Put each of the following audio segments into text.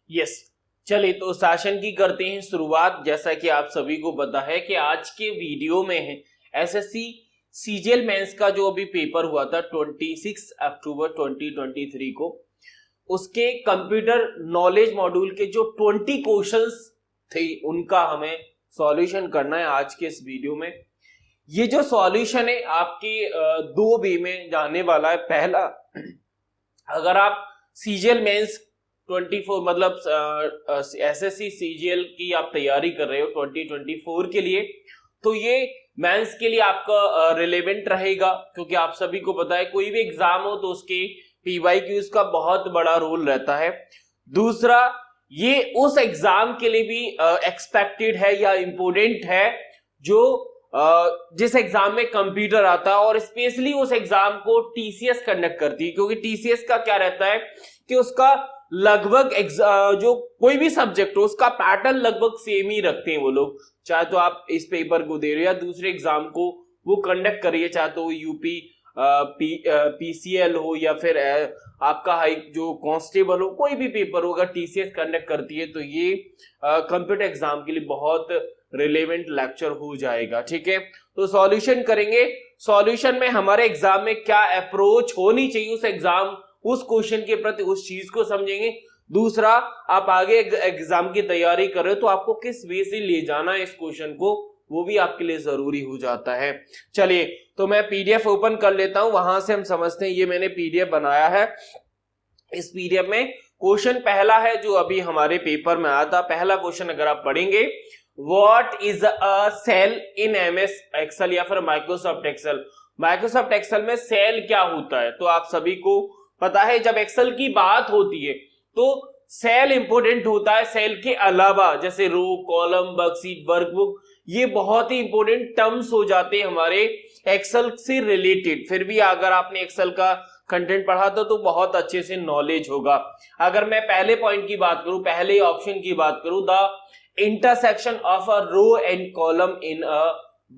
Yes, चलिए तो session की करते हैं शुरुआत। जैसा कि आप सभी को पता है कि आज के वीडियो में है एसएससी सीजीएल मेंस का जो अभी पेपर हुआ था 26 अक्टूबर 2023 को, उसके कंप्यूटर नॉलेज मॉड्यूल के जो 20 क्वेश्चंस थे उनका हमें सॉल्यूशन करना है आज के इस वीडियो में। ये जो सॉल्यूशन है आपके दो वे में जाने वाला है। पहला, अगर आप सीजीएल मेंस 24 मतलब एसएससी सीजीएल की आप तैयारी कर रहे हो 2024 के लिए, तो ये मेंस के लिए आपका रिलेवेंट रहेगा, क्योंकि आप सभी को पता है कोई भी एग्जाम हो तो उसके पीवाईक्यूज का बहुत बड़ा रोल रहता है। दूसरा, ये उस एग्जाम के लिए भी एक्सपेक्टेड है या इम्पोर्टेंट है जो जिस एग्जाम में कंप्यूटर आता है, और स्पेशली उस एग्जाम को टीसीएस कंडक्ट करती है, क्योंकि टीसीएस का क्या रहता है कि उसका लगभग जो कोई भी सब्जेक्ट हो उसका पैटर्न लगभग सेम ही रखते हैं वो लोग। चाहे तो आप इस पेपर को दे रहे हो या दूसरे एग्जाम को वो कंडक्ट करिए, चाहे तो यूपी पीसीएल हो या फिर आपका हाई जो कांस्टेबल हो, कोई भी पेपर हो अगर टीसीएस कंडक्ट करती है तो ये कंप्यूटर एग्जाम के लिए बहुत रिलेवेंट लेक्चर हो जाएगा। ठीक है, तो सॉल्यूशन करेंगे। सॉल्यूशन में हमारे एग्जाम में क्या अप्रोच होनी चाहिए उस एग्जाम उस क्वेश्चन के प्रति, उस चीज को समझेंगे। दूसरा, आप आगे एग्जाम की तैयारी कर रहे हो तो आपको किस वे से ले जाना है इस क्वेश्चन को, वो भी आपके लिए जरूरी हो जाता है। चलिए तो मैं पीडीएफ ओपन कर लेता हूं, वहां से हम समझते हैं। ये मैंने पीडीएफ बनाया है। इस पीडीएफ में क्वेश्चन पहला है जो अभी हमारे पेपर में आया था। पहला क्वेश्चन अगर आप पढ़ेंगे, what is a cell in MS Excel या फिर माइक्रोसॉफ्ट एक्सेल। माइक्रोसॉफ्ट एक्सेल में सेल क्या होता है तो आप सभी को पता है। जब एक्सेल की बात होती है तो सेल इंपोर्टेंट होता है। सेल के अलावा जैसे रो, कॉलम, वर्कशीट, वर्कबुक, ये बहुत ही इंपोर्टेंट टर्म्स हो जाते हैं हमारे एक्सेल से रिलेटेड। फिर भी अगर आपने एक्सेल का कंटेंट पढ़ा था तो बहुत अच्छे से नॉलेज होगा। अगर मैं पहले पॉइंट की बात करूं, पहले ऑप्शन की बात करूं, the intersection of a row and column in a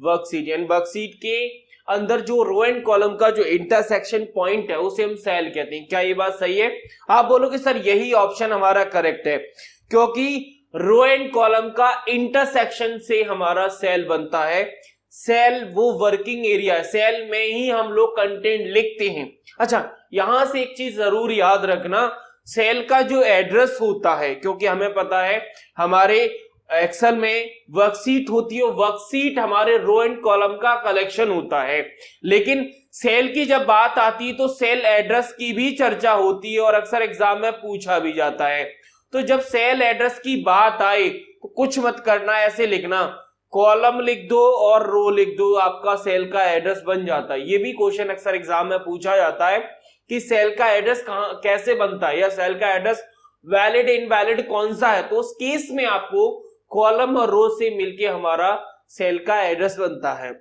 worksheet, and worksheet के अंदर जो रो एंड कॉलम का जो इंटरसेक्शन पॉइंट है उसे हम सेल कहते हैं। क्या ये बात सही है? आप बोलोगे सर यही ऑप्शन हमारा करेक्ट है, क्योंकि रो एंड कॉलम का इंटरसेक्शन से हमारा सेल बनता है। सेल वो वर्किंग एरिया है, सेल में ही हम लोग कंटेंट लिखते हैं। अच्छा, यहां से एक चीज जरूर याद रखना, सेल का जो एड्रेस होता है, क्योंकि हमें पता है हमारे एक्सेल में वर्कशीट होती है, वर्कशीट हमारे रो एंड कॉलम का कलेक्शन होता है। लेकिन सेल की जब बात आती है तो सेल एड्रेस की भी चर्चा होती है और अक्सर एग्जाम में पूछा भी जाता है। तो जब सेल एड्रेस की बात आए तो कुछ मत करना, ऐसे लिखना, कॉलम लिख दो और रो लिख दो, आपका सेल का एड्रेस बन जाता है। ये भी क्वेश्चन अक्सर एग्जाम में पूछा जाता है कि सेल का एड्रेस कहां कैसे बनता है, या सेल का एड्रेस वैलिड इनवैलिड कौन सा है। तो उस केस में आपको कॉलम और रो से मिलके हमारा सेल का एड्रेस बनता है।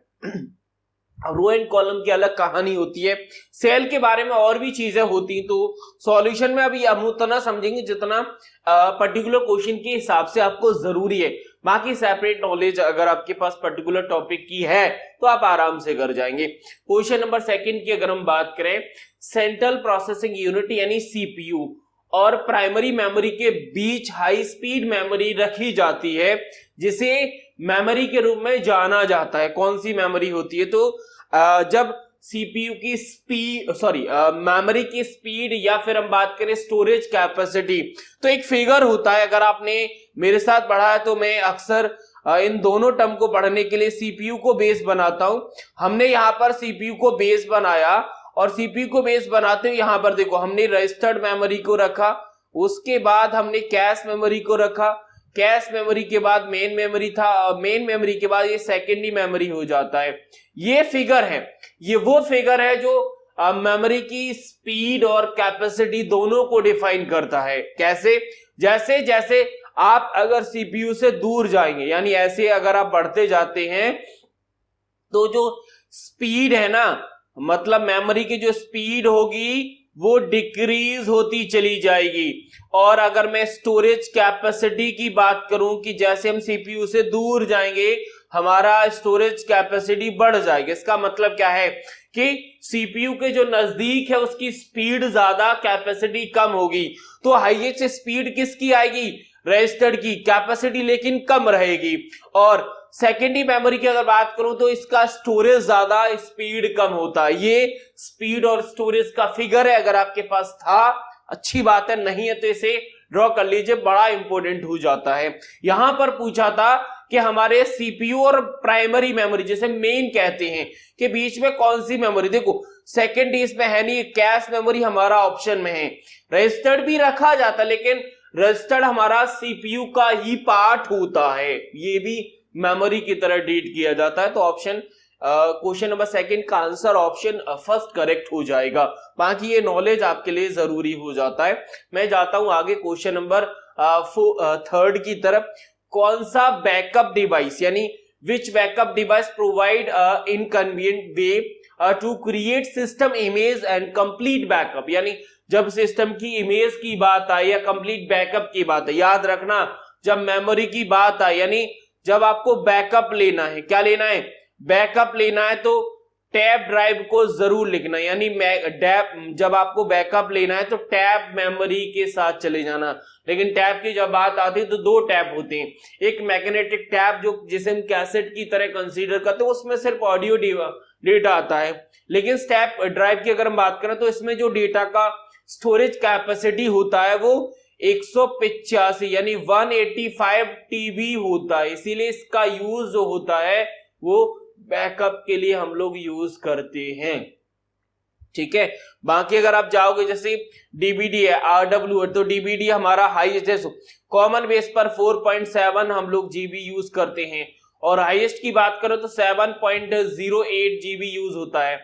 रो एंड कॉलम की अलग कहानी होती है। सेल के बारे में और भी चीजें होती हैं, तो सॉल्यूशन में अभी हम उतना समझेंगे जितना पर्टिकुलर क्वेश्चन के हिसाब से आपको जरूरी है। बाकी सेपरेट नॉलेज अगर आपके पास पर्टिकुलर टॉपिक की है तो आप आराम से कर जाएंगे। क्वेश्चन नंबर सेकंड की अगर हम बात करें, सेंट्रल प्रोसेसिंग यूनिट यानी सीपीयू और प्राइमरी मेमोरी के बीच हाई स्पीड मेमोरी रखी जाती है, जिसे मेमोरी के रूप में जाना जाता है। कौन सी मेमोरी होती है? तो जब सीपीयू की मेमोरी की स्पीड या फिर हम बात करें स्टोरेज कैपेसिटी, तो एक फिगर होता है। अगर आपने मेरे साथ पढ़ा है तो मैं अक्सर इन दोनों टर्म को पढ़ने के लिए सीपीयू को बेस बनाता हूं। हमने यहां पर सीपीयू को बेस बनाया और सीपीयू को बेस बनाते हुए यहां पर देखो हमने रजिस्टर्ड मेमोरी को रखा, उसके बाद हमने कैश मेमोरी को रखा, कैश मेमोरी के बाद मेन मेमोरी था, मेन मेमोरी के बाद ये सेकेंडरी मेमोरी हो जाता है। ये फिगर है, ये वो फिगर है जो मेमोरी की स्पीड और कैपेसिटी दोनों को डिफाइन करता है। कैसे? जैसे जैसे आप अगर सीपीयू से दूर जाएंगे, यानी ऐसे अगर आप बढ़ते जाते हैं तो जो स्पीड है ना, मतलब मेमोरी की जो स्पीड होगी वो डिक्रीज होती चली जाएगी। और अगर मैं स्टोरेज कैपेसिटी की बात करूं कि जैसे हम सीपीयू से दूर जाएंगे हमारा स्टोरेज कैपेसिटी बढ़ जाएगी। इसका मतलब क्या है कि सीपीयू के जो नजदीक है उसकी स्पीड ज्यादा, कैपेसिटी कम होगी। तो हाईएस्ट स्पीड किसकी आएगी? रजिस्टर्ड की, कैपेसिटी लेकिन कम रहेगी। और सेकेंडरी मेमोरी की अगर बात करूं तो इसका स्टोरेज ज्यादा, स्पीड कम होता है। ये स्पीड और स्टोरेज का फिगर है, अगर आपके पास था अच्छी बात है, नहीं है तो इसे ड्रॉ कर लीजिए, बड़ा इंपॉर्टेंट हो जाता है। यहां पर पूछा था कि हमारे सीपीयू और प्राइमरी मेमोरी जिसे मेन कहते हैं के बीच में कौन सी मेमोरी, देखो सेकेंडरी इसमें है नहीं, कैश मेमोरी हमारा ऑप्शन में है। रजिस्टर्ड भी रखा जाता है लेकिन रजिस्टर्ड हमारा सीपीयू का ही पार्ट होता है, ये भी मेमोरी की तरह ट्रीट किया जाता है। तो ऑप्शन क्वेश्चन नंबर सेकंड का आंसर ऑप्शन फर्स्ट करेक्ट हो जाएगा। बाकी ये नॉलेज आपके लिए जरूरी हो जाता है। मैं जाता हूं आगे क्वेश्चन नंबर थर्ड की तरफ। कौन सा बैकअप डिवाइस यानी which backup device provide inconvenient way to create system image and complete backup, यानी जब सिस्टम की इमेज की बात आई या कंप्लीट बैकअप की बात है, याद रखना जब मेमोरी की बात आई यानी जब आपको बैकअप लेना है, क्या लेना है? बैकअप लेना है तो टैब ड्राइव को जरूर लिखना, यानी जब आपको बैकअप लेना है तो टैब मेमोरी के साथ चले जाना। लेकिन टैब की जब बात आती है तो दो टैब होते हैं, एक मैग्नेटिक टैब जो जिसे हम कैसेट की तरह कंसीडर करते हैं, उसमें सिर्फ ऑडियो डेटा आता है। लेकिन टैब ड्राइव की अगर हम बात करें तो इसमें जो डेटा का स्टोरेज कैपेसिटी होता है वो 185 यानी 185 टीबी होता है, इसीलिए इसका यूज जो होता है वो बैकअप के लिए हम लोग यूज करते हैं। ठीक है, बाकी अगर आप जाओगे जैसे डीबीडी है, आरडब्ल्यू है, तो डीबीडी हमारा हाईएस्ट है, कॉमन बेस पर 4.7 हम लोग जीबी यूज करते हैं, और हाईएस्ट की बात करो तो 7.08 जीबी यूज होता है।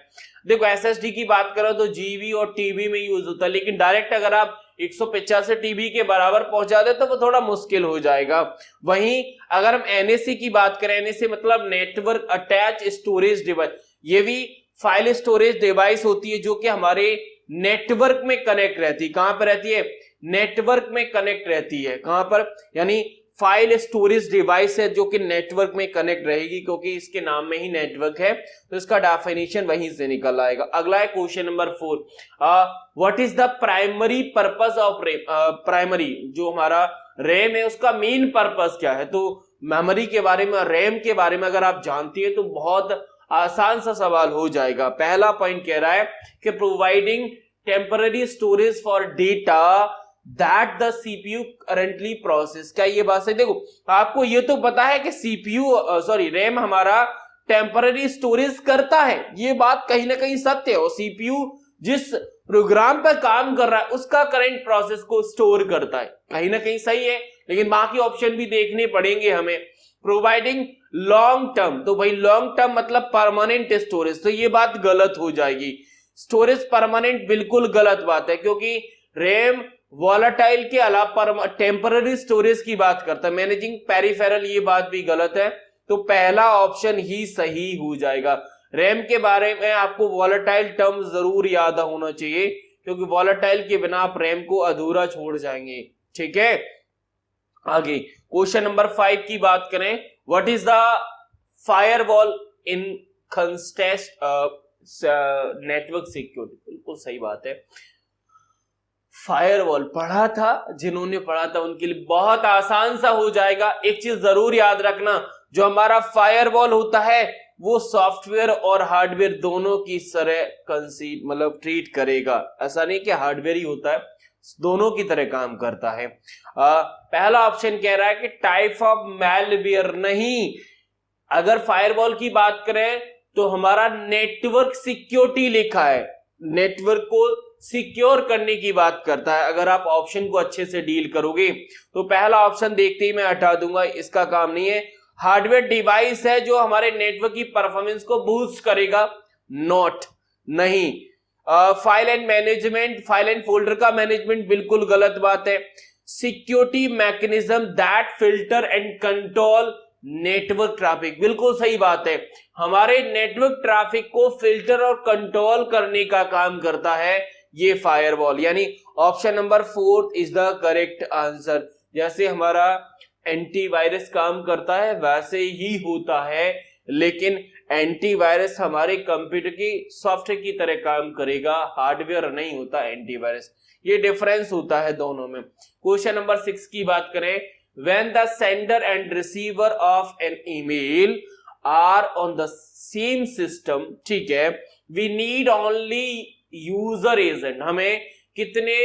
देखो एसएसडी की बात करो तो जीबी और टीबी में यूज होता है, लेकिन डायरेक्ट अगर आप 185 टीबी के बराबर पहुंचा दे तो वो थोड़ा मुश्किल हो जाएगा। वहीं अगर हम एनएसी की बात करें, एनएसी मतलब नेटवर्क अटैच स्टोरेज डिवाइस, ये भी फाइल स्टोरेज डिवाइस होती है जो कि हमारे नेटवर्क में कनेक्ट रहती है। कहां पर रहती है? नेटवर्क में कनेक्ट रहती है। कहां पर? यानी फाइल स्टोरेज डिवाइस है जो कि नेटवर्क में कनेक्ट रहेगी, क्योंकि इसके नाम में ही नेटवर्क है, तो इसका डेफिनेशन वहीं से निकल आएगा। अगला है question number 4, what is the primary purpose of RAM? Primary जो हमारा रैम है उसका मेन पर्पस क्या है? तो मेमोरी के बारे में, रैम के बारे में अगर आप जानती है तो बहुत आसान सा सवाल हो जाएगा। पहला पॉइंट कह रहा है कि providing temporary storage for data that the CPU currently process. क्या ये बात है? देखो आपको ये तो पता है कि सीपीयू रैम हमारा टेम्पररी स्टोरेज करता है, ये बात कहीं ना कहीं सत्य है, और सीपीयू जिस प्रोग्राम पर काम कर रहा है उसका करंट प्रोसेस को स्टोर करता है, कहीं ना कहीं सही है। लेकिन बाकी ऑप्शन भी देखने पड़ेंगे हमें। प्रोवाइडिंग लॉन्ग टर्म, तो भाई लॉन्ग टर्म मतलब परमानेंट स्टोरेज, तो ये बात गलत हो जाएगी। स्टोरेज परमानेंट बिल्कुल गलत बात है, क्योंकि रैम वॉलेटाइल के अलावा टेम्पररी स्टोरेज की बात करता है, मैनेजिंग पेरिफेरल, ये बात भी गलत है। तो पहला ऑप्शन ही सही हो जाएगा। रैम के बारे में आपको वॉलेटाइल टर्म जरूर याद होना चाहिए, क्योंकि वॉलेटाइल के बिना आप रैम को अधूरा छोड़ जाएंगे। ठीक है, आगे क्वेश्चन नंबर 5 की बात करें, what is the firewall in contest network security? बिल्कुल सही बात है, फायरवॉल पढ़ा था, जिन्होंने पढ़ा था उनके लिए बहुत आसान सा हो जाएगा। एक चीज जरूर याद रखना, जो हमारा फायरवॉल होता है वो सॉफ्टवेयर और हार्डवेयर दोनों की तरह मतलब ट्रीट करेगा। ऐसा नहीं कि हार्डवेयर ही होता है, दोनों की तरह काम करता है। पहला ऑप्शन कह रहा है कि टाइप ऑफ मैलवेयर नहीं, अगर फायरवॉल की बात करें तो हमारा नेटवर्क सिक्योरिटी लिखा है, नेटवर्क को सिक्योर करने की बात करता है। अगर आप ऑप्शन को अच्छे से डील करोगे तो पहला ऑप्शन देखते ही मैं हटा दूंगा, इसका काम नहीं है। हार्डवेयर डिवाइस है जो हमारे नेटवर्क की परफॉर्मेंस को बूस्ट करेगा, नॉट, नहीं। File and management, file and folder का मैनेजमेंट, बिल्कुल गलत बात है। Security mechanism that filter and control network traffic, बिल्कुल सही बात है। हमारे नेटवर्क ट्रैफिक को फिल्टर और कंट्रोल करने का काम करता है ये फायरवॉल, यानी option number 4 is the correct answer. जैसे हमारा एंटीवायरस काम करता है वैसे ही होता है, लेकिन एंटीवायरस हमारे कंप्यूटर की सॉफ्टवेयर की तरह काम करेगा, हार्डवेयर नहीं होता एंटीवायरस। ये डिफरेंस होता है दोनों में। क्वेश्चन नंबर 6 की बात करें, when the sender and receiver of an email are on the same system, ठीक है, we need only user agent. हमें कितने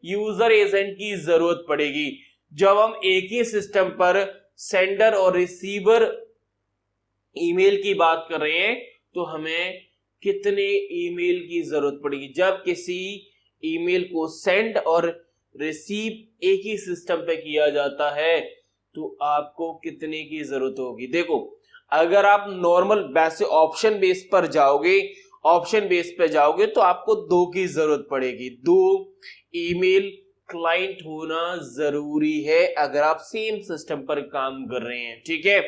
यूजर एजेंट की जरूरत पड़ेगी? जब हम एक ही सिस्टम पर सेंडर और रिसीवर ईमेल की बात कर रहे हैं तो हमें कितने ईमेल की जरूरत पड़ेगी? जब किसी ईमेल को सेंड और रिसीव एक ही सिस्टम पे किया जाता है तो आपको कितने की जरूरत होगी? देखो, अगर आप नॉर्मल वैसे ऑप्शन बेस पर जाओगे, ऑप्शन बेस पे जाओगे तो आपको 2 की जरूरत पड़ेगी। 2 ईमेल क्लाइंट होना जरूरी है अगर आप सेम सिस्टम पर काम कर रहे हैं, ठीक है।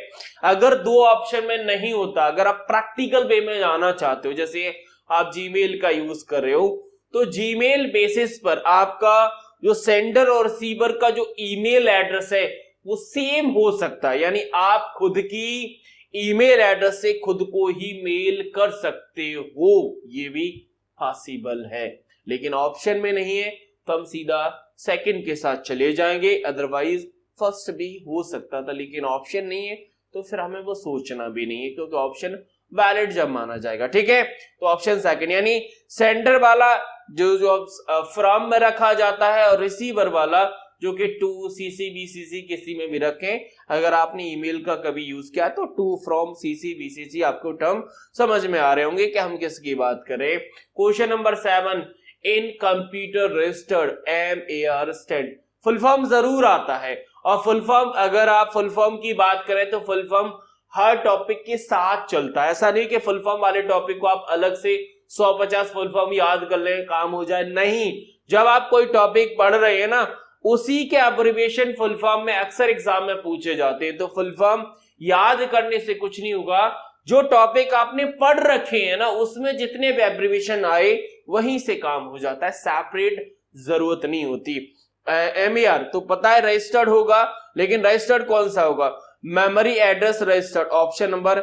अगर 2 ऑप्शन में नहीं होता, अगर आप प्रैक्टिकल वे में जाना चाहते हो, जैसे आप जीमेल का यूज कर रहे हो, तो जीमेल बेसिस पर आपका जो सेंडर और रिसीवर का जो ईमेल एड्रेस है वो सेम हो सकता है, यानी आप खुद की ईमेल एड्रेस से खुद को ही मेल कर सकते हो, ये भी पॉसिबल है। लेकिन ऑप्शन में नहीं है तो हम सीधा सेकंड के साथ चले जाएंगे, अदरवाइज फर्स्ट भी हो सकता था, लेकिन ऑप्शन नहीं है तो फिर हमें वो सोचना भी नहीं है, क्योंकि ऑप्शन वैलिड जब माना जाएगा, ठीक है। तो ऑप्शन सेकंड, यानी सेंडर वाला जो फ्रॉम में रखा जाता है और रिसीवर वाला जो कि टू सीसी बीसीसी किसी में भी रखें। अगर आपने ईमेल का कभी यूज किया तो टू फ्रॉम सीसी बीसीसी आपको टर्म समझ में आ रहे होंगे कि हम किसकी बात करें। क्वेश्चन नंबर 7, इन computer registered MAR stand, full form जरूर आता है, और फुल फॉर्म अगर आप फुल फॉर्म की बात करें तो फुल फॉर्म हर टॉपिक के साथ चलता है। ऐसा नहीं कि फुल फॉर्म वाले टॉपिक को आप अलग से 150 फुल फॉर्म याद कर लें काम हो जाए, नहीं। जब आप कोई टॉपिक पढ़ रहे हैं ना, उसी के एब्रिविएशन फुल फॉर्म में अक्सर एग्जाम में पूछे जाते हैं, तो फुल फॉर्म याद करने से कुछ नहीं होगा। जो टॉपिक आपने पढ़ रखे हैं ना, उसमें जितने भी एब्रिविएशन आए वहीं से काम हो जाता है, सेपरेट जरूरत नहीं होती। MAR तो पता है रजिस्टर्ड होगा, लेकिन रजिस्टर्ड कौन सा होगा? Memory address registered, option number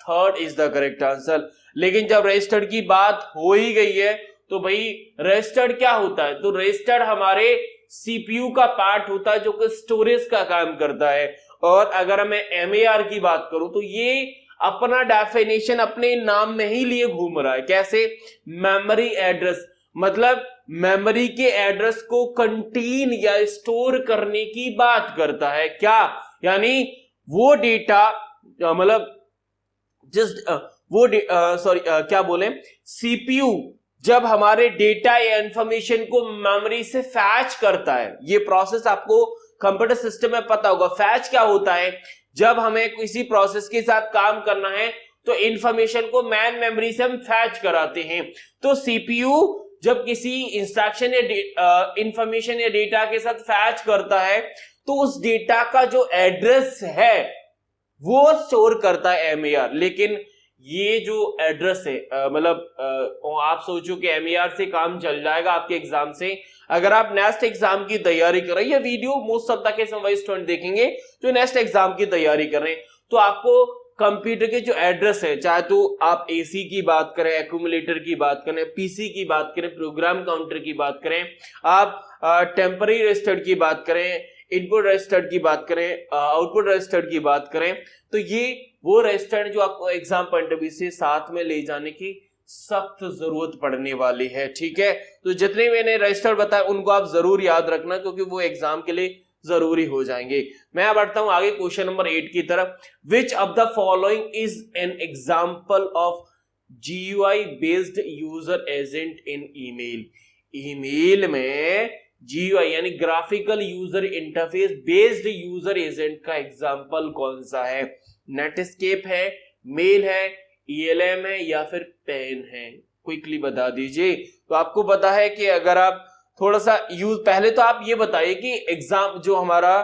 3 is the correct answer. लेकिन जब रजिस्टर्ड की बात हो ही गई है तो भाई रजिस्टर्ड क्या होता है? तो रजिस्टर्ड हमारे CPU का पार्ट होता है जो कि स्टोरेज का काम करता है। और अगर मैं MAR की बात करूं तो ये अपना डेफिनेशन अपने नाम में ही लिए घूम रहा है। कैसे? मेमोरी एड्रेस, मतलब मेमोरी के एड्रेस को कंटेन या स्टोर करने की बात करता है। क्या? यानी वो डेटा, मतलब क्या बोले, CPU जब हमारे डेटा या इंफॉर्मेशन को मेमोरी से फैच करता है, ये प्रोसेस आपको कंप्यूटर सिस्टम में पता होगा। फैच क्या होता है? जब हमें किसी प्रोसेस के साथ काम करना है तो इंफॉर्मेशन को मैन मेमोरी से हम फैच कराते हैं। तो CPU जब किसी इंस्ट्रक्शन या इंफॉर्मेशन या डेटा के साथ फैच करता है तो उस डेटा का जो एड्रेस है वो स्टोर करता है MAR। लेकिन ये जो एड्रेस है, मतलब आप सोचो कि MAR से काम चल जाएगा आपके एग्जाम से। अगर आप नेक्स्ट एग्जाम की तैयारी कर रहे हैं, ये video most of the case में स्टूडेंट देखेंगे जो नेक्स्ट एग्जाम की तैयारी कर रहे हैं, तो आपको कंप्यूटर के जो एड्रेस है, चाहे तो आप AC की बात करें, एक्यूमुलेटर की बात करें, PC की बात करें, प्रोग्राम काउंटर की बात करें, आप टेम्पररी रजिस्टर्ड की बात करें, इनपुट रजिस्टर्ड की बात करें, आउटपुट रजिस्टर्ड की बात करें, तो ये वो रजिस्टर्ड जो आपको एग्जाम पॉइंट ऑफ व्यू से साथ में ले जाने की सख्त जरूरत पड़ने वाली है, ठीक है। तो जितने मैंने रजिस्टर्ड बताया उनको आप जरूर याद रखना, क्योंकि वो एग्जाम के लिए जरूरी हो जाएंगे। मैं बढ़ता हूं आगे क्वेश्चन नंबर 8 की तरफ। Which of the following is an example of GUI based user agent in email? Email में GUI यानी graphical user interface based user agent का एग्जाम्पल कौन सा है? नेटस्केप है, मेल है, ELM है, या फिर पेन है? क्विकली बता दीजिए। तो आपको पता है कि अगर आप थोड़ा सा यूज, पहले तो आप ये बताइए कि एग्जाम जो हमारा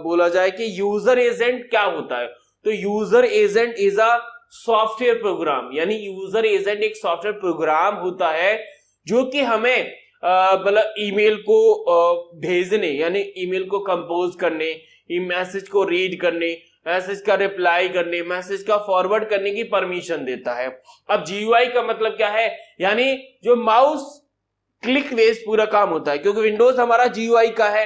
बोला जाए कि यूजर एजेंट क्या होता है। तो user agent is a software program, यानी यूजर एजेंट एक सॉफ्टवेयर प्रोग्राम होता है जो कि हमें मतलब ईमेल को भेजने, यानी ईमेल को कंपोज करने, मैसेज को रीड करने, मैसेज का रिप्लाई करने, मैसेज का फॉरवर्ड करने की परमिशन देता है। अब GUI का मतलब क्या है, यानी जो माउस क्लिक बेस्ड पूरा काम होता है, क्योंकि विंडोज हमारा GUI का है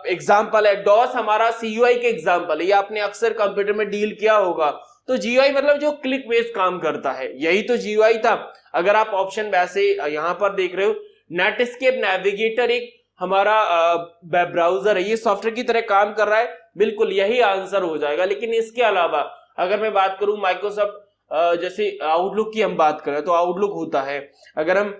एग्जाम्पल है, डॉस हमारा CUI के एग्जाम्पल है, ये आपने अक्सर कंप्यूटर में डील किया होगा। तो GUI मतलब जो क्लिक बेस्ड काम करता है, यही तो GUI था। अगर आप ऑप्शन वैसे यहां पर देख रहे हो, नेटस्केप नेविगेटर एक हमारा वेब ब्राउजर है, ये सॉफ्टवेयर की तरह काम कर रहा है, बिल्कुल यही आंसर हो जाएगा। लेकिन इसके अलावा अगर मैं बात करूं माइक्रोसॉफ्ट जैसे आउटलुक की हम बात करें तो आउटलुक होता है। अगर हम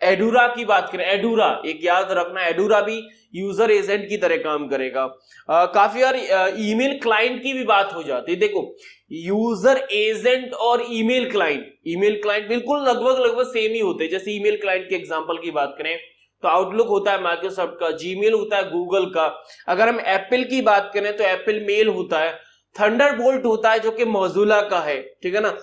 एडूरा की बात करें, एडूरा एक याद रखना, एडूरा भी यूजर एजेंट की तरह काम करेगा। काफी बार ईमेल क्लाइंट की भी बात हो जाती है। देखो यूजर एजेंट और ईमेल क्लाइंट बिल्कुल लगभग सेम ही होते हैं। जैसे ईमेल क्लाइंट के एग्जांपल की बात करें तो आउटलुक होता है माइक्रोसॉफ्ट का, जीमेल होता है गूगल का। अगर हम एप्पल की बात करें तो एप्पल मेल होता है, थंडरबोल्ट होता है जो कि मोज़िला का है, ठीक है ना।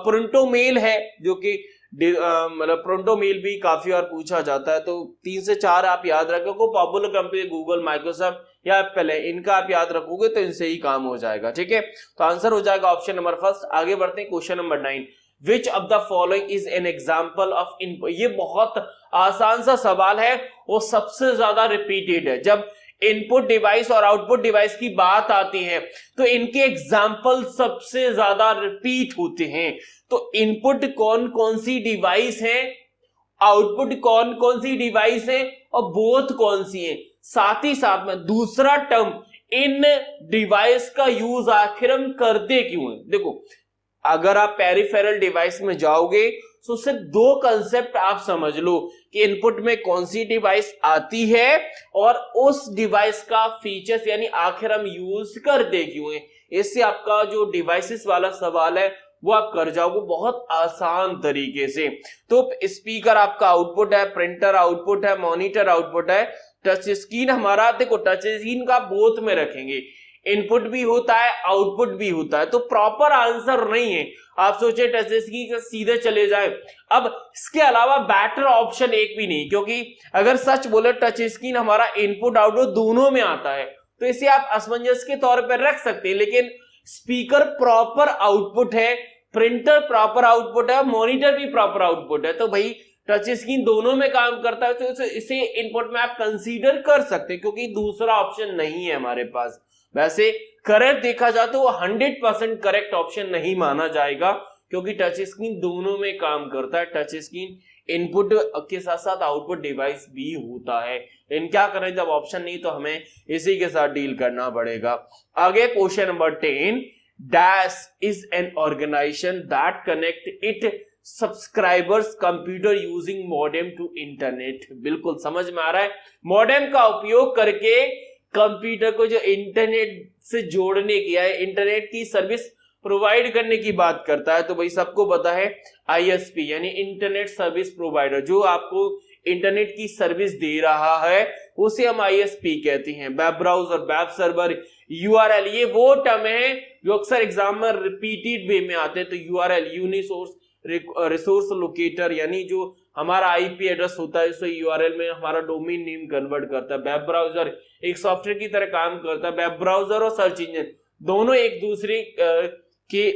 प्रोंटो मेल है जो कि मतलब प्रोंटो मेल भी काफी बार पूछा जाता है। तो 3 से 4 आप याद रखोगे, पॉपुलर कंपनी गूगल, माइक्रोसॉफ्ट या एप्पल है, इनका आप याद रखोगे तो इनसे ही काम हो जाएगा, ठीक है। तो आंसर हो जाएगा ऑप्शन नंबर फर्स्ट। आगे बढ़ते हैं question number 9, which of the following is an example of input. ये बहुत आसान सा सवाल है, वो सबसे ज्यादा रिपीटेड है। जब इनपुट डिवाइस और आउटपुट डिवाइस की बात आती है तो इनके एग्जाम्पल सबसे ज्यादा रिपीट होते हैं। तो इनपुट कौन कौन सी डिवाइस है, आउटपुट कौन कौन सी डिवाइस है और बोथ कौन सी है। साथ ही साथ में दूसरा टर्म, इन डिवाइस का यूज आखिर हम करते क्यों है। देखो अगर आप पेरिफेरल डिवाइस में जाओगे तो सिर्फ 2 कंसेप्ट आप समझ लो कि इनपुट में कौन सी डिवाइस आती है और उस डिवाइस का फीचर्स, यानी आखिर हम यूज करते क्यों है। इससे आपका जो डिवाइसेस वाला सवाल है वो आप कर जाओगे बहुत आसान तरीके से। तो स्पीकर आपका आउटपुट है, प्रिंटर आउटपुट है, मॉनिटर आउटपुट है, टच स्क्रीन हमारा, देखो टच स्क्रीन का बोथ में रखेंगे, इनपुट भी होता है आउटपुट भी होता है। तो प्रॉपर आंसर नहीं है, आप सोचे टच स्क्रीन का सीधे चले जाए। अब इसके अलावा बेटर ऑप्शन एक भी नहीं, क्योंकि अगर सच बोले टच स्क्रीन हमारा इनपुट आउटपुट दोनों में आता है तो इसे आप असमंजस के तौर पर रख सकते हैं। लेकिन स्पीकर प्रॉपर आउटपुट है, प्रिंटर प्रॉपर आउटपुट है, मॉनिटर भी प्रॉपर आउटपुट है, तो भाई टच स्क्रीन दोनों में काम करता है, तो इसे इनपुट में आप कंसीडर कर सकते हैं, क्योंकि दूसरा ऑप्शन नहीं है हमारे पास। वैसे करेक्ट देखा जाए तो 100% करेक्ट ऑप्शन नहीं माना जाएगा, क्योंकि टच स्क्रीन दोनों में काम करता है। टच स्क्रीन इनपुट के साथ साथ आउटपुट डिवाइस भी होता है। इन क्या करें, जब ऑप्शन नहीं तो हमें इसी के साथ डील करना पड़ेगा। आगे question number 10, dash is an organisation that connect it subscribers computer using modem to internet. बिल्कुल समझ में आ रहा है, मॉडेम का उपयोग करके कंप्यूटर को जो इंटरनेट से जोड़ने की है, इंटरनेट की सर्विस प्रोवाइड करने की बात करता है। तो भाई सबको पता है ISP यानी इंटरनेट सर्विस प्रोवाइडर, जो आपको इंटरनेट की सर्विस दे रहा है उसे हम ISP कहते हैं। Web browser, web server, URL, ये वो टर्म है जो अक्सर एग्जाम में रिपीटेड वे में आते हैं। तो URL यूनिसोर्स रिसोर्स लोकेटर, यानी जो हमारा IP एड्रेस होता है उसे URL में हमारा डोमेन नेम कन्वर्ट करता है। वेब ब्राउजर एक सॉफ्टवेयर की तरह काम करता है। वेब ब्राउजर और सर्च इंजन दोनों एक दूसरे के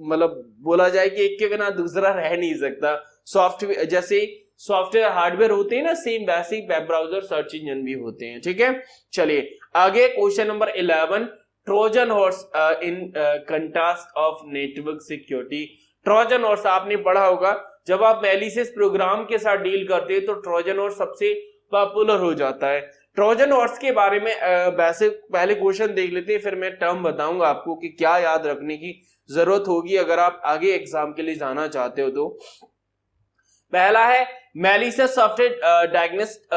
मतलब बोला जाए कि एक के बिना दूसरा रह नहीं सकता। सॉफ्टवेयर जैसे सॉफ्टवेयर हार्डवेयर होते हैं ना, सेम वैसे ही वेब ब्राउजर सर्च इंजन भी होते हैं, ठीक है। चलिए आगे question number 11, Trojan horse in context of network security. Trojan horse आपने पढ़ा होगा, जब आप मैलिशियस प्रोग्राम के साथ डील करते हैं तो ट्रोजन हॉर्स सबसे पॉपुलर हो जाता है। ट्रोजन हॉर्स के बारे में वैसे पहले क्वेश्चन देख लेते हैं, फिर मैं टर्म बताऊंगा आपको कि क्या याद रखने की जरूरत होगी अगर आप आगे एग्जाम के लिए जाना चाहते हो। तो पहला है मैलिशियस सॉफ्टवेयर डायग्नोस्ट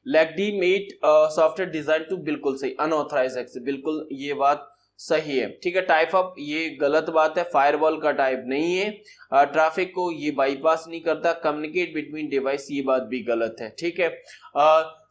लेगिटिमेट सॉफ्टवेयर डिजाइन टू, बिल्कुल सही, अनऑथराइज्ड एक्सेस, बिल्कुल ये बात सही है, ठीक है। टाइप ऑफ, ये गलत बात है, फायरवॉल का टाइप नहीं है। ट्रैफिक को ये बाईपास नहीं करता। कम्युनिकेट बिटवीन डिवाइस, ये बात भी गलत है, ठीक है।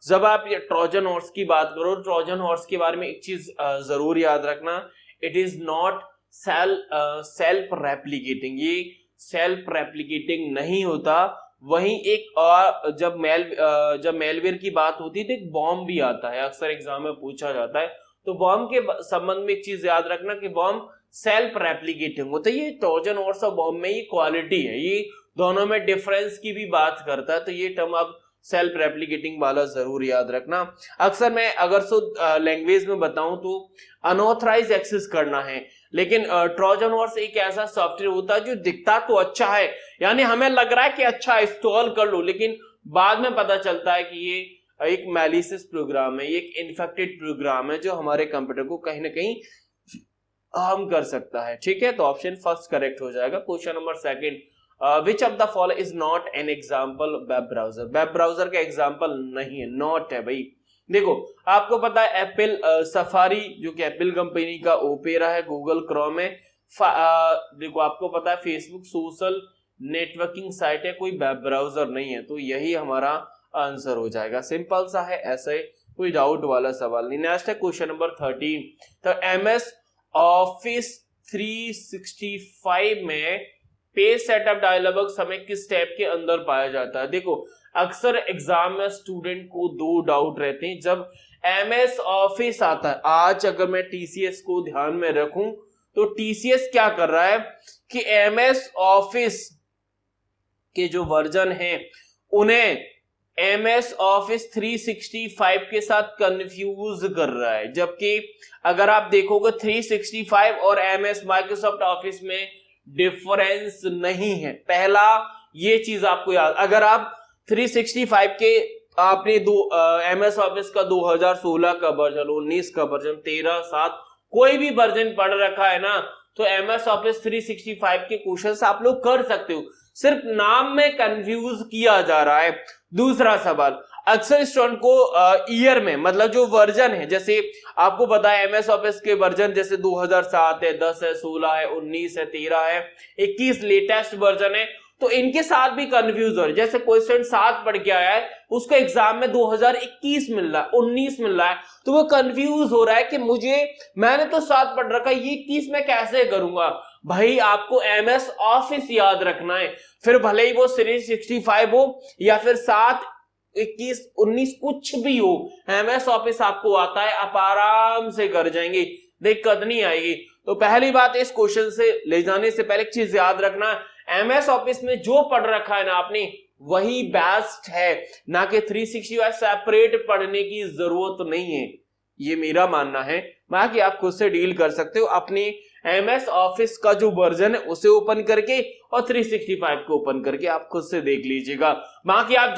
जब आप ये ट्रोजन हॉर्स की बात करो, ट्रोजन हॉर्स के बारे में एक चीज जरूर याद रखना, it is not self replicating, ये सेल्फ रेप्लिकेटिंग नहीं होता, वहीं एक और जब मेलवेयर की बात होती है तो एक बॉम्ब भी आता है, अक्सर एग्जाम में पूछा जाता है। तो बॉम्ब के संबंध में एक चीज याद रखना कि बॉम्ब सेल्फ रेप्लिकेटिंग होता है। ये ट्रोजन हॉर्स और बॉम्ब में ये क्वालिटी है, ये दोनों में डिफरेंस की भी बात करता है। तो ये टर्म आप सेल्फ रेप्लिकेटिंग वाला जरूर याद रखना। अक्सर मैं अगर लैंग्वेज में बताऊं तो अनऑथराइज एक्सेस करना है, लेकिन ट्रोजन हॉर्स एक ऐसा सॉफ्टवेयर होता है जो दिखता तो अच्छा है, यानी हमें लग रहा है कि अच्छा इंस्टॉल कर लो, लेकिन बाद में पता चलता है कि ये एक मैलिशियस प्रोग्राम है, ये एक इन्फेक्टेड प्रोग्राम है जो हमारे कंप्यूटर को कहीं ना कहीं हार्म कर सकता है। ठीक है, तो ऑप्शन फर्स्ट करेक्ट हो जाएगा। Question number second, which of the following is not an example web browser. Web browser का एग्जांपल नहीं है, नॉट है भाई। देखो आपको पता है एप्पल सफारी जो कि एप्पल कंपनी का ओपेरा है, गूगल क्रोम है, देखो आपको पता है फेसबुक सोशल नेटवर्किंग साइट है, कोई वेब ब्राउजर नहीं है। तो यही हमारा आंसर हो जाएगा, सिंपल सा है, ऐसे कोई डाउट वाला सवाल नहीं। नेक्स्ट है क्वेश्चन नंबर 13, तो MS ऑफिस 365 में पेज सेटअप डायलॉग बॉक्स हमें किस स्टेप के अंदर पाया जाता है। देखो अक्सर एग्जाम में स्टूडेंट को दो डाउट रहते हैं जब MS ऑफिस आता है। आज अगर मैं TCS को ध्यान में रखूं तो TCS क्या कर रहा है कि MS ऑफिस के जो वर्जन हैं उन्हें MS ऑफिस 365 के साथ कंफ्यूज कर रहा है, जबकि अगर आप देखोगे 365 और MS माइक्रोसॉफ्ट ऑफिस में डिफरेंस नहीं है। पहला ये चीज आपको याद, अगर आप 365 के आपने MS ऑफिस का 2016 का वर्जन, 19 का वर्जन, 13, 7 कोई भी वर्जन पढ़ रखा है ना, तो MS ऑफिस 365 के क्वेश्चंस आप लोग कर सकते हो, सिर्फ नाम में कंफ्यूज किया जा रहा है। दूसरा सवाल, अक्सर स्टूडेंट को ईयर में मतलब जो वर्जन है, जैसे आपको पता है MS ऑफिस के वर्जन जैसे 2007 है, 10 है, 16 है, 19 है, 13 है, 21 लेटेस्ट वर्जन है, तो इनके साथ भी कंफ्यूज हो रहा है। जैसे क्वेश्चन 7 पढ़ के आया है, उसको एग्जाम में 2021 मिल रहा है, 19 मिल रहा है, तो वो कंफ्यूज हो रहा है कि मैंने तो 7 पढ़ रखा है, ये 21 में कैसे करूंगा। भाई आपको MS ऑफिस याद रखना है, फिर भले ही वो 365 हो या फिर 7, 21, 19 कुछ भी हो, MS ऑफिस आपको आता है, आप आराम से कर जाएंगे, दिक्कत नहीं आएगी। तो पहली बात, इस क्वेश्चन से ले जाने से पहले एक चीज याद रखना, MS ऑफिस में जो पढ़ रखा है ना आपने वही बेस्ट है, ना कि 365 सेपरेट पढ़ने की जरूरत नहीं है, ये मेरा मानना है। बाकी आप खुद से डील कर सकते हो, अपने MS ऑफिस का जो वर्जन है उसे ओपन करके और 365 को ओपन करके आप खुद से देख लीजिएगा। बाकी आप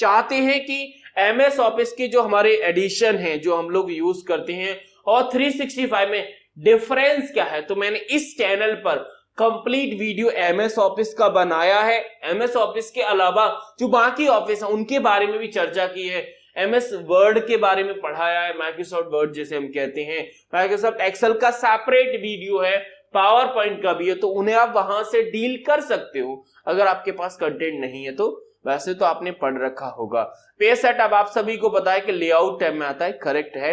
चाहते हैं कि MS ऑफिस के जो हमारे एडिशन हैं जो हम लोग यूज करते हैं और 365 में डिफरेंस क्या है, तो मैंने इस चैनल पर कंप्लीट वीडियो MS ऑफिस का बनाया है। MS ऑफिस के अलावा जो बाकी ऑफिस है उनके बारे में भी चर्चा की है, MS वर्ड के बारे में पढ़ाया है, माइक्रोसॉफ्ट वर्ड जैसे हम कहते हैं, माइक्रोसॉफ्ट एक्सेल का सेपरेट वीडियो है, पावर पॉइंट का भी है, तो उन्हें आप वहां से डील कर सकते हो अगर आपके पास कंटेंट नहीं है तो। वैसे तो आपने पढ़ रखा होगा। पेज सेटअप आप सभी को पता है कि लेआउट टैब में आता है, करेक्ट है,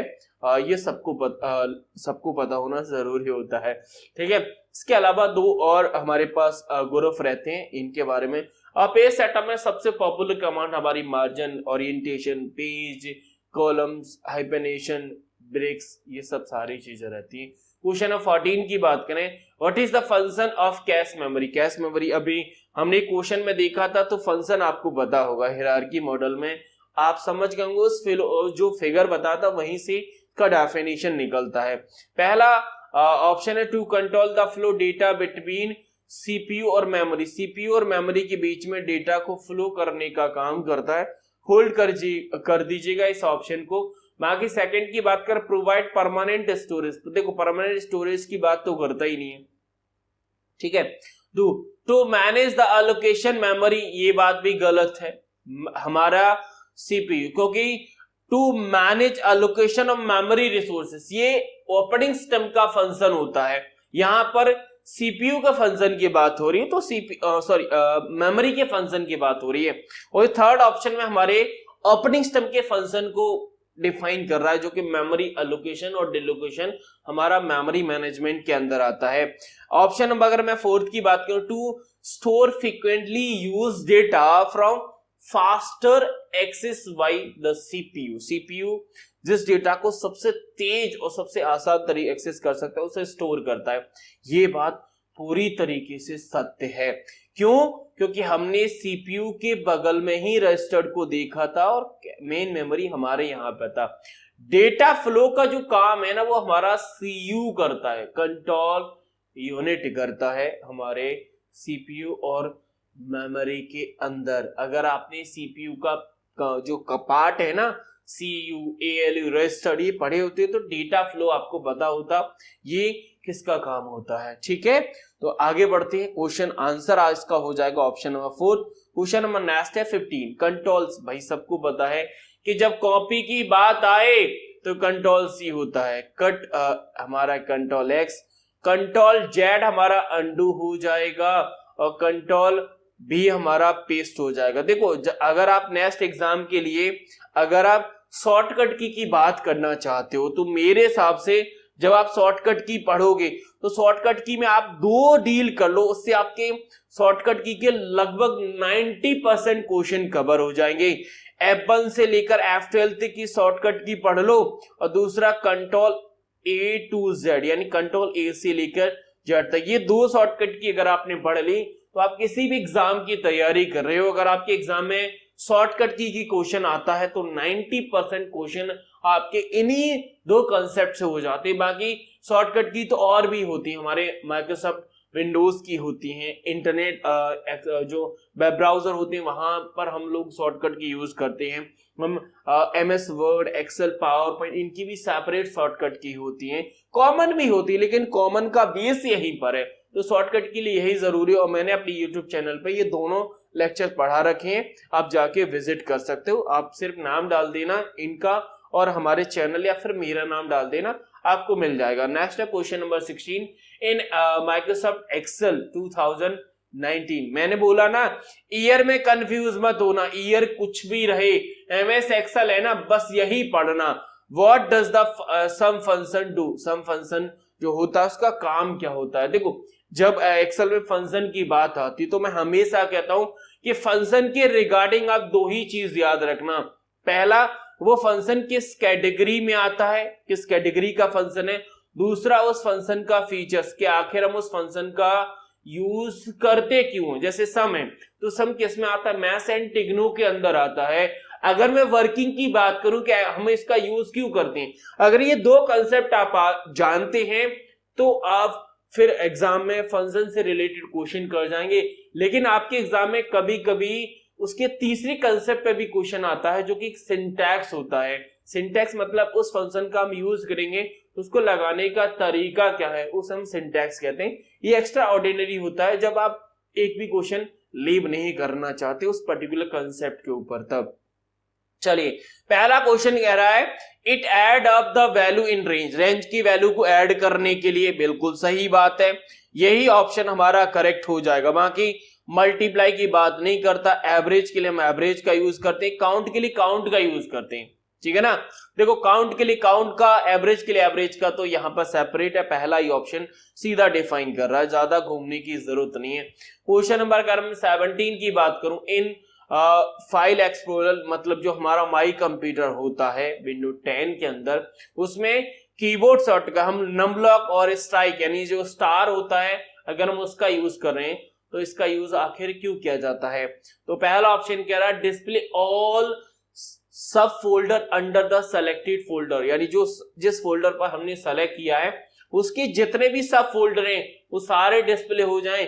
ये सबको पता होना जरूरी होता है। ठीक है, इसके अलावा दो और हमारे पास ग्रुप रहते हैं, इनके बारे में पेज सेटअप में सबसे पॉपुलर कमांड हमारी margin, orientation, page, columns, hyphenation, breaks, ये सब सारी चीजें रहती हैं। क्वेश्चन नंबर 14 की बात करें, what is the function of cache memory. Cache memory अभी हमने क्वेश्चन में देखा था, तो फंक्शन आपको पता होगा, हायरार्की मॉडल में आप समझ गए होंगे, उस जो फिगर बताता वहीं से का डेफिनेशन निकलता है। पहला ऑप्शन है to control the flow data between CPU और मेमोरी। CPU और मेमोरी के बीच में डेटा को फ्लो करने का काम करता है। होल्ड कर दीजिएगा इस ऑप्शन को। बाकी सेकंड की बात कर, प्रोवाइड परमानेंट स्टोरेज, तो देखो परमानेंट स्टोरेज की बात तो करता ही नहीं है। ठीक है, to manage the allocation memory, ये बात भी गलत है हमारा CPU, क्योंकि to manage allocation of memory resources ये ऑपरेटिंग सिस्टम का फंक्शन होता है। यहां पर CPU का फंक्शन की बात हो रही है, तो मेमोरी के फंक्शन की बात हो रही है। और थर्ड ऑप्शन में हमारे ऑपरेटिंग सिस्टम के फंक्शन को डिफाइन कर रहा है, जो कि मेमोरी एलोकेशन और डिलोकेशन हमारा मेमोरी मैनेजमेंट के अंदर आता है। ऑप्शन नंबर अगर मैं फोर्थ की बात करूं, to store frequently use data from faster access by the CPU. CPU जिस डेटा को सबसे तेज और सबसे आसान तरीके एक्सेस कर सकता है उसे स्टोर करता है। ये बात पूरी तरीके से सत्य है। क्यों? क्योंकि हमने सीपीयू के बगल में ही रजिस्टर्ड को देखा था और मेन मेमोरी हमारे यहाँ पे था। डेटा फ्लो का जो काम है ना वो हमारा सीयू करता है, कंट्रोल यूनिट करता है हमारे सीपीयू और मेमोरी के अंदर। अगर आपने सीपीयू का जो पार्ट है ना सीयू एएलयू रजिस्टर्ड ये पढ़े होते तो डेटा फ्लो आपको पता होता ये किसका काम होता है। ठीक है, तो आगे बढ़ते हैं। क्वेश्चन आंसर आज का हो जाएगा option number 4। Question number next है 15 कंट्रोल्स। भाई सबको पता है कि जब कॉपी की बात आए तो कंट्रोल सी होता है कट, हमारा कंट्रोल एक्स, कंट्रोल जेड हमारा अंडू हो जाएगा और कंट्रोल भी हमारा पेस्ट हो जाएगा। देखो अगर आप नेक्स्ट एग्जाम के लिए अगर आप शॉर्टकट की बात करना चाहते हो तो मेरे हिसाब से जब आप शॉर्टकट की पढ़ोगे तो शॉर्टकट की में आप 2 डील कर लो, उससे आपके शॉर्टकट की के लगभग 90% क्वेश्चन कवर हो जाएंगे। F1 से लेकर F12 तक की शॉर्टकट की पढ़ लो और दूसरा कंट्रोल A to Z यानी कंट्रोल A से लेकर Z तक, ये 2 शॉर्टकट की अगर आपने पढ़ ली तो आप किसी भी एग्जाम की तैयारी कर रहे हो, अगर आपके एग्जाम में शॉर्टकट की क्वेश्चन आता है तो 90% क्वेश्चन आपके इन्हीं 2 कंसेप्ट से हो जाते हैं। बाकी शॉर्टकट की तो और भी होती है, हमारे माइक्रोसॉफ्ट विंडोज की होती हैं, इंटरनेट जो वेब ब्राउजर होते हैं वहां पर हम लोग शॉर्टकट की यूज करते हैं। हम MS Word, Excel, PowerPoint इनकी भी सेपरेट शॉर्टकट की होती हैं, कॉमन भी होती है लेकिन कॉमन का बेस यहीं पर है, तो शॉर्टकट के लिए यही जरूरी है। और मैंने अपने YouTube चैनल पे ये दोनों लेक्चर पढ़ा रखे हैं, आप जाके विजिट कर सकते हो। आप सिर्फ नाम डाल देना इनका और हमारे चैनल या फिर मेरा नाम डाल देना, आपको मिल जाएगा। नेक्स्ट है question number 16 in Microsoft Excel 2019। मैंने बोला ना ईयर में कंफ्यूज मत होना, ईयर कुछ भी रहे, MS एक्सेल है ना बस यही पढ़ना। What does the sum function do, sum function जो होता है उसका काम क्या होता है। देखो जब एक्सेल में फंक्शन की बात आती तो मैं हमेशा कहता हूं कि फंक्शन के रिगार्डिंग आप 2 ही चीज याद रखना। पहला, वो फंक्शन किस कैटेगरी में आता है, किस कैटेगरी का फंक्शन है। दूसरा, उस फंक्शन का फीचर्स के आखिर हम उस फंक्शन का यूज करते क्यों। जैसे सम है तो सम किस में आता है, मैथ्स एंड टिग्नो के अंदर आता है। अगर मैं वर्किंग की बात करूं कि हम इसका यूज क्यों करते हैं, अगर ये 2 कंसेप्ट आप जानते हैं तो आप फिर एग्जाम में फंक्शन से रिलेटेड क्वेश्चन कर जाएंगे। लेकिन आपके एग्जाम में कभी कभी उसके तीसरे कंसेप्ट पे भी क्वेश्चन आता है जो कि सिंटैक्स होता है। सिंटैक्स मतलब उस फंक्शन का हम यूज करेंगे तो उसको लगाने का तरीका क्या है, उस हम सिंटैक्स कहते हैं। ये एक्स्ट्रा ऑर्डिनरी होता है जब आप एक भी क्वेश्चन लीव नहीं करना चाहते उस पर्टिकुलर कंसेप्ट के ऊपर। तब चलिए पहला क्वेश्चन कह रहा है it add up the value in range, range की वैल्यू को ऐड करने के लिए। बिल्कुल सही बात है, यही ऑप्शन हमारा करेक्ट हो जाएगा। बाकी मल्टीप्लाई की बात नहीं करता, एवरेज के लिए हम एवरेज का यूज करते हैं, काउंट के लिए काउंट का यूज करते हैं। ठीक है ना, देखो काउंट के लिए काउंट का, एवरेज के लिए एवरेज का, तो यहां पर सेपरेट है। पहला ही ऑप्शन सीधा डिफाइन कर रहा है, ज्यादा घूमने की जरूरत नहीं है। क्वेश्चन नंबर 17 की बात करूं, इन फाइल एक्सप्लोरर मतलब जो हमारा माई कंप्यूटर होता है विंडो 10 के अंदर, उसमें कीबोर्ड शॉर्टकट हम नंबलॉक और स्ट्राइक यानी जो स्टार होता है अगर हम उसका यूज कर रहे हैं तो इसका यूज आखिर क्यों किया जाता है। तो पहला ऑप्शन कह रहा है डिस्प्ले ऑल सब folder under the selected folder, यानी जो जिस फोल्डर पर हमने सेलेक्ट किया है उसके जितने भी सब फोल्डर हैं वो सारे डिस्प्ले हो जाएं।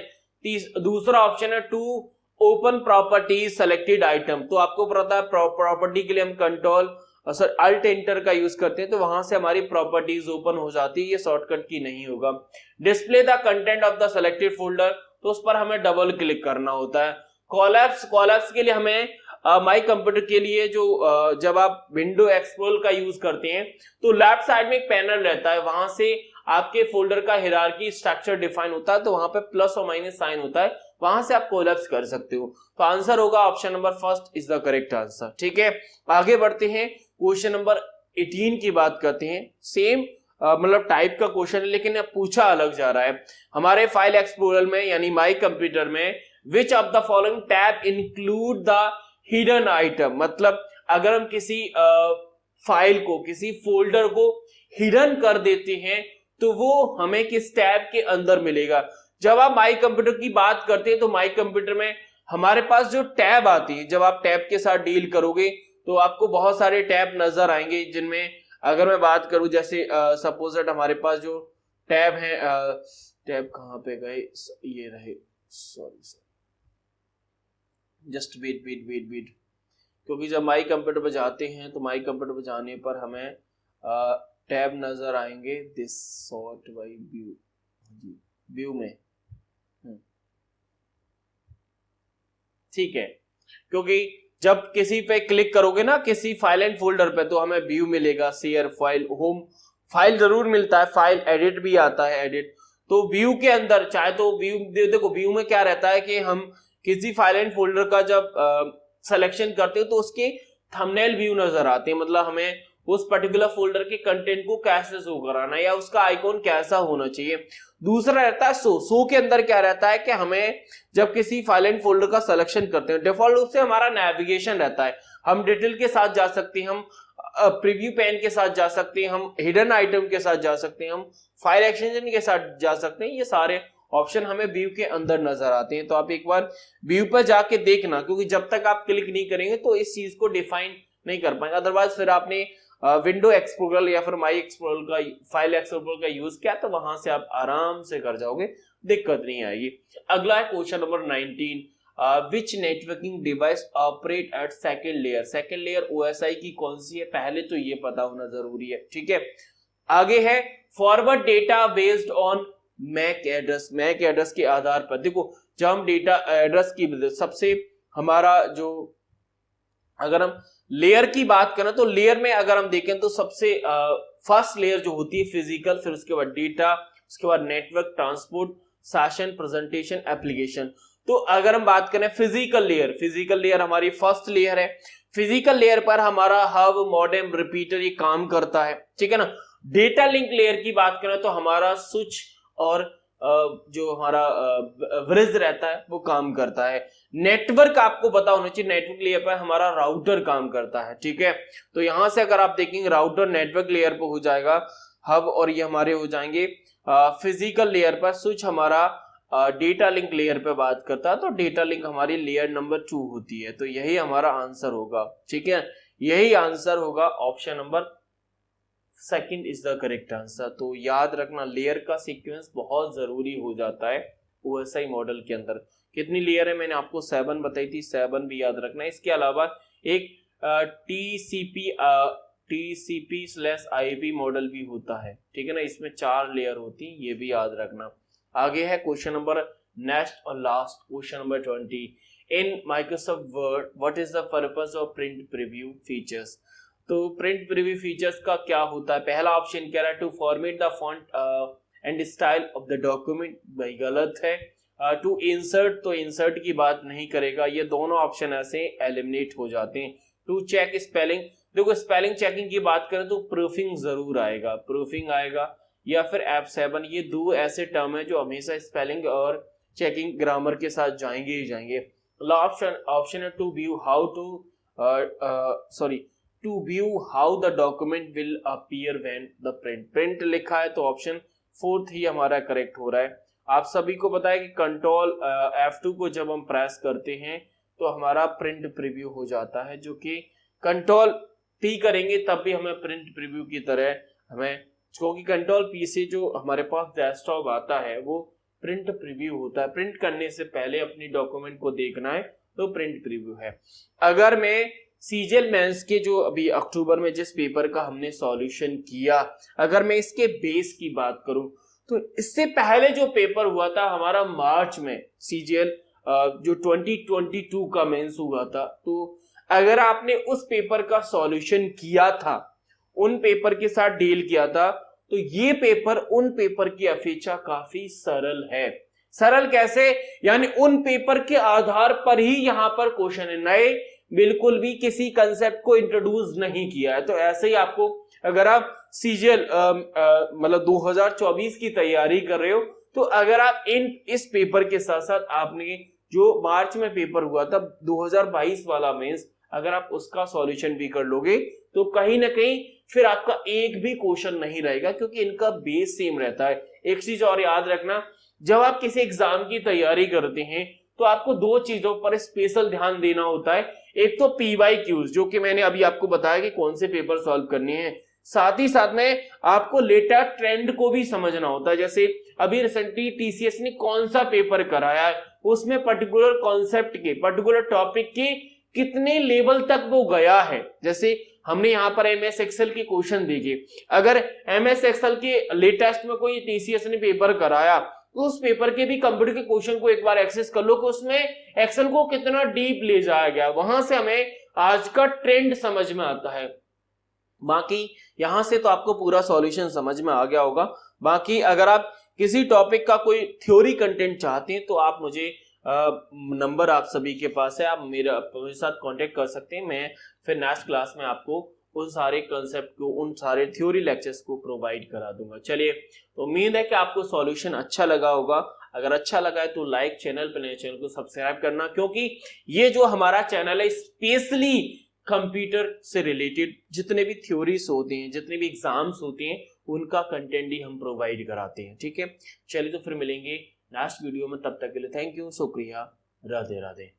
दूसरा ऑप्शन है to open properties selected item, तो आपको पता है प्रॉपर्टी के लिए हम कंट्रोल अल्ट एंटर का यूज करते हैं तो वहां से हमारी प्रॉपर्टीज ओपन हो जाती है, ये शॉर्टकट की नहीं होगा। Display the content of the selected folder, तो उस पर हमें डबल क्लिक करना होता है। कॉलएप्स के लिए हमें माई कंप्यूटर के लिए जो जब आप विंडो एक्सप्लोरर का यूज करते हैं तो लेफ्ट साइड में एक पैनल रहता है, वहां से आपके फोल्डर का हिरार्की स्ट्रक्चर डिफाइन होता है, तो वहां पे प्लस और माइनस साइन होता है, वहां से आप कोलैप्स कर सकते हो। तो आंसर होगा option number first is the correct answer. ठीक है, आगे बढ़ते हैं, क्वेश्चन नंबर 18 की बात करते हैं। सेम मतलब टाइप का क्वेश्चन है लेकिन अब पूछा अलग जा रहा है। हमारे फाइल एक्सप्लोरर में यानी माई कंप्यूटर में which of the following tab include the hidden item, मतलब अगर हम किसी फाइल को, किसी फोल्डर को हिडन कर देते हैं तो वो हमें किस टैब के अंदर मिलेगा। जब आप माई कंप्यूटर की बात करते हैं तो माई कंप्यूटर में हमारे पास जो टैब आती है, जब आप टैब के साथ डील करोगे तो आपको बहुत सारे टैब नजर आएंगे, जिनमें अगर मैं बात करूं जैसे सपोज दैट हमारे पास जो टैब है, टैब कहां पे गए, ये रहे, सॉरी जस्ट वेट, क्योंकि जब माई कंप्यूटर पे जाते हैं तो माई कंप्यूटर पे जाने पर हमें टैब नजर आएंगे, this sort by view, view में, ठीक है, क्योंकि जब किसी पे क्लिक करोगे ना किसी फाइल एंड फोल्डर पे तो हमें व्यू मिलेगा, शेयर फाइल, होम फाइल जरूर मिलता है, फाइल एडिट भी आता है, एडिट, तो व्यू के अंदर चाहे तो व्यू, देखो व्यू में क्या रहता है कि हम किसी फाइल एंड फोल्डर का जब सिलेक्शन करते हो तो उसके थंबनेल व्यू नजर आते हैं, मतलब हमें उस पर्टिकुलर फोल्डर के कंटेंट को कैसे शो कराना है या उसका आइकॉन कैसा होना चाहिए। दूसरा रहता है शो के अंदर क्या रहता है कि हमें जब किसी फाइल एंड फोल्डर का सिलेक्शन करते हैं डिफॉल्ट रूप से हमारा नेविगेशन रहता है, हम डिटेल के साथ जा सकते हैं, हम प्रीव्यू पैन के साथ जा सकते हैं, हम हिडन आइटम के साथ जा सकते हैं, हम फाइल एक्सटेंशन के साथ जा सकते हैं, ये सारे ऑप्शन हमें व्यू के अंदर नजर आते हैं। तो आप एक बार व्यू पर जाके देखना, क्योंकि जब तक आप क्लिक नहीं करेंगे तो इस चीज को डिफाइन नहीं कर पाएंगे, अदरवाइज फिर आपने विंडो एक्सप्लोरर या फिर माई एक्सप्लोरर का, फाइल एक्सप्लोरर का यूज किया तो वहां से आप आराम से कर जाओगे, दिक्कत नहीं आएगी। अगला है question number 19, which networking device operate at second layer, second layer OSI की कौन सी है, पहले तो ये पता होना जरूरी है, ठीक है। आगे है forward data based on MAC address, MAC address के आधार पर, देखो जब हम डेटा एड्रेस की सबसे हमारा जो, अगर हम लेयर की बात करें तो लेयर में अगर हम देखें तो सबसे फर्स्ट लेयर जो होती है फिजिकल, फिर उसके बाद डेटा, उसके बाद network, transport, session, presentation, application. तो अगर हम बात करें फिजिकल लेयर, फिजिकल लेयर हमारी फर्स्ट लेयर है, फिजिकल लेयर पर हमारा हब, मॉडेम, रिपीटर ये काम करता है, ठीक है ना। डेटा लिंक लेयर की बात करें तो हमारा स्विच और जो हमारा ब्रिज रहता है वो काम करता है। नेटवर्क आपको पता होना चाहिए, नेटवर्क लेयर पर हमारा राउटर काम करता है, ठीक है। तो यहां से अगर आप देखेंगे राउटर नेटवर्क लेयर पर हो जाएगा, हब और ये हमारे हो जाएंगे फिजिकल लेयर पर, स्विच हमारा डेटा लिंक लेयर पे बात करता है, तो डेटा लिंक हमारी लेयर नंबर 2 होती है। तो यही हमारा आंसर होगा, ठीक है, यही आंसर होगा, option number second is the correct answer. तो याद रखना लेयर का सीक्वेंस बहुत जरूरी हो जाता है OSI मॉडल के अंदर। कितनी लेयर है मैंने आपको 7 बताई थी, 7 भी याद रखना। इसके अलावा एक TCP/IP मॉडल भी होता है, ठीक है ना, इसमें 4 लेयर होती है, ये भी याद रखना। आगे है क्वेश्चन नंबर नेक्स्ट और last, question number 20, in Microsoft Word what is the purpose of print preview features. तो प्रिंट प्रीव्यू फीचर्स का क्या होता है, पहला ऑप्शन कह रहा है to format the font and style of the document, भाई गलत है। टू इंसर्ट, तो इंसर्ट की बात नहीं करेगा, ये दोनों ऑप्शन ऐसे एलिमिनेट हो जाते हैं। टू चेक स्पेलिंग, देखो स्पेलिंग चेकिंग की बात करें तो प्रूफिंग जरूर आएगा, प्रूफिंग आएगा, या फिर F7, ये 2 ऐसे टर्म है जो हमेशा स्पेलिंग और चेकिंग ग्रामर के साथ जाएंगे ही जाएंगे। ऑप्शन है to view how to view how the document will appear when the print लिखा है, तो ऑप्शन 4 ही हमारा करेक्ट हो रहा है। आप सभी को पता है कि कंट्रोल F2 को जब हम प्रेस करते हैं तो हमारा प्रिंट प्रीव्यू हो जाता है, जो कि कंट्रोल P करेंगे तब भी हमें प्रिंट प्रीव्यू की तरह हमें, क्योंकि कंट्रोल P से जो हमारे पास डेस्कटॉप आता है वो प्रिंट प्रीव्यू होता है, प्रिंट करने से पहले अपनी डॉक्यूमेंट को देखना है तो प्रिंट प्रीव्यू है। अगर मैं सीजीएल मेंस के जो अभी अक्टूबर में जिस पेपर का हमने सॉल्यूशन किया, अगर मैं इसके बेस की बात करूं तो इससे पहले जो पेपर हुआ था हमारा मार्च में सीजीएल जो 2022 का मेंस हुआ था, तो अगर आपने उस पेपर का सॉल्यूशन किया था, उन पेपर के साथ डील किया था, तो ये पेपर उन पेपर की अपेक्षा काफी सरल है। सरल कैसे, यानी उन पेपर के आधार पर ही यहां पर क्वेश्चन है, नए बिल्कुल भी किसी कंसेप्ट को इंट्रोड्यूस नहीं किया है। तो ऐसे ही आपको अगर आप सीजीएल मतलब 2024 की तैयारी कर रहे हो, तो अगर आप इस पेपर के साथ साथ आपने जो मार्च में पेपर हुआ था 2022 वाला मेंस, अगर आप उसका सॉल्यूशन भी कर लोगे तो कहीं ना कहीं फिर आपका एक भी क्वेश्चन नहीं रहेगा, क्योंकि इनका बेस सेम रहता है। एक चीज और याद रखना, जब आप किसी एग्जाम की तैयारी करते हैं तो आपको दो चीजों पर स्पेशल ध्यान देना होता है। एक तो PYQs, जो कि मैंने अभी आपको बताया कि कौन से पेपर सॉल्व करने हैं, साथ ही साथ में आपको लेटेस्ट ट्रेंड को भी समझना होता है। जैसे अभी रिसेंटली TCS ने कौन सा पेपर कराया है, उसमें पर्टिकुलर कॉन्सेप्ट के, पर्टिकुलर टॉपिक के कितने लेवल तक वो गया है। जैसे हमने यहाँ पर MS एक्सेल के क्वेश्चन देखे, अगर MS एक्सेल के लेटेस्ट में कोई TCS ने पेपर कराया तो उस पेपर के भी कंप्यूटर के क्वेश्चन को एक बार एक्सेस कर लो कि उसमें एक्सेल को कितना डीप ले जाया गया, वहां से हमें आज का ट्रेंड समझ में आता है। बाकी यहां से तो आपको पूरा सॉल्यूशन समझ में आ गया होगा। बाकी अगर आप किसी टॉपिक का कोई थ्योरी कंटेंट चाहते हैं तो आप मुझे नंबर आप सभी के पास है, आप मेरे साथ कांटेक्ट कर सकते हैं। मैं फिर नेक्स्ट क्लास में आपको उन सारे कंसेप्ट को, उन सारे थ्योरी लेक्चर्स को प्रोवाइड करा दूंगा। चलिए, तो उम्मीद है कि आपको सॉल्यूशन अच्छा लगा होगा। अगर अच्छा लगा है तो लाइक, चैनल पर नए चैनल को सब्सक्राइब करना, क्योंकि ये जो हमारा चैनल है स्पेशली कंप्यूटर से रिलेटेड जितने भी थ्योरीज होते हैं, जितने भी एग्जाम्स होते हैं, उनका कंटेंट ही हम प्रोवाइड कराते हैं। ठीक है, चलिए तो फिर मिलेंगे नेक्स्ट वीडियो में, तब तक के लिए थैंक यू, शुक्रिया, राधे राधे।